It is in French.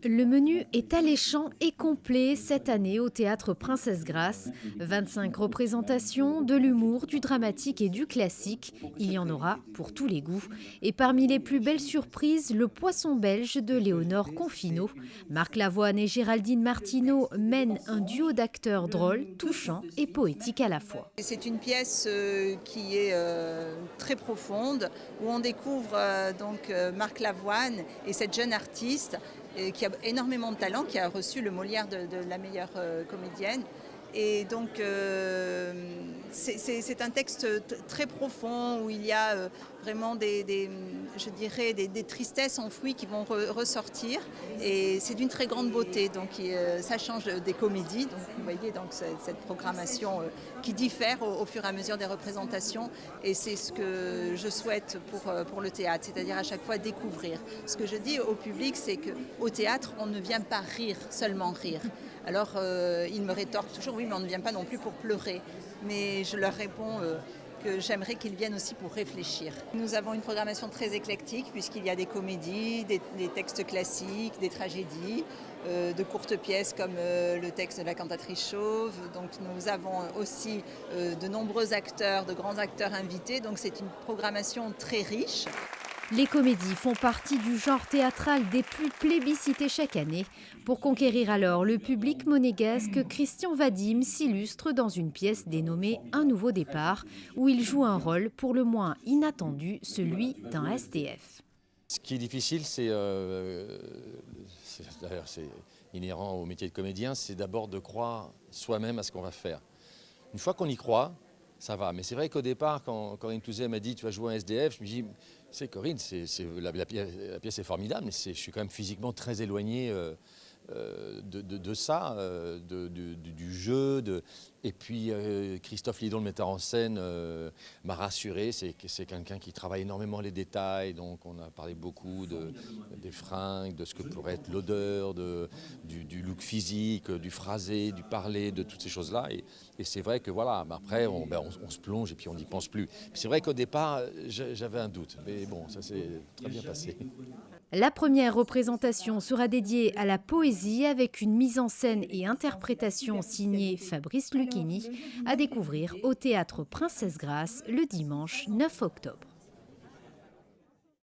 Le menu est alléchant et complet cette année au Théâtre Princesse Grace. 25 représentations, de l'humour, du dramatique et du classique. Il y en aura pour tous les goûts. Et parmi les plus belles surprises, le poisson belge de Léonore Confino. Marc Lavoine et Géraldine Martineau mènent un duo d'acteurs drôles, touchants et poétiques à la fois. C'est une pièce qui est très profonde, où on découvre Marc Lavoine et cette jeune artiste qui a énormément de talent, qui a reçu le Molière de la meilleure comédienne. Et donc c'est un texte très profond où il y a vraiment des tristesses enfouies qui vont ressortir. Et c'est d'une très grande beauté. Donc ça change des comédies. Donc vous voyez donc cette programmation qui diffère au fur et à mesure des représentations. Et c'est ce que je souhaite pour le théâtre, c'est-à-dire à chaque fois découvrir. Ce que je dis au public, c'est qu'au théâtre, on ne vient pas rire, seulement rire. Alors ils me rétorquent toujours, oui, mais on ne vient pas non plus pour pleurer. Mais je leur réponds que j'aimerais qu'ils viennent aussi pour réfléchir. Nous avons une programmation très éclectique puisqu'il y a des comédies, des textes classiques, des tragédies, de courtes pièces comme le texte de la cantatrice chauve. Donc nous avons aussi de nombreux acteurs, de grands acteurs invités. Donc c'est une programmation très riche. Les comédies font partie du genre théâtral des plus plébiscités chaque année. Pour conquérir alors le public monégasque, Christian Vadim s'illustre dans une pièce dénommée Un nouveau départ, où il joue un rôle pour le moins inattendu, celui d'un SDF. Ce qui est difficile, d'ailleurs c'est inhérent au métier de comédien, c'est d'abord de croire soi-même à ce qu'on va faire. Une fois qu'on y croit, ça va. Mais c'est vrai qu'au départ, quand Corinne Clouzet m'a dit « tu vas jouer un SDF », je me dis « c'est Corinne, la pièce est formidable, mais je suis quand même physiquement très éloigné de ça, du jeu. Et puis Christophe Lidon, le metteur en scène, m'a rassuré. C'est quelqu'un qui travaille énormément les détails. Donc on a parlé beaucoup des fringues, de ce que pourrait être l'odeur, du look physique, du phrasé, du parler, de toutes ces choses-là. Et c'est vrai que voilà, après on se plonge et puis on n'y pense plus. C'est vrai qu'au départ, j'avais un doute. Mais bon, ça s'est très bien passé. La première représentation sera dédiée à la poésie avec une mise en scène et interprétation signée Fabrice Lucchini, à découvrir au Théâtre Princesse Grace le dimanche 9 octobre.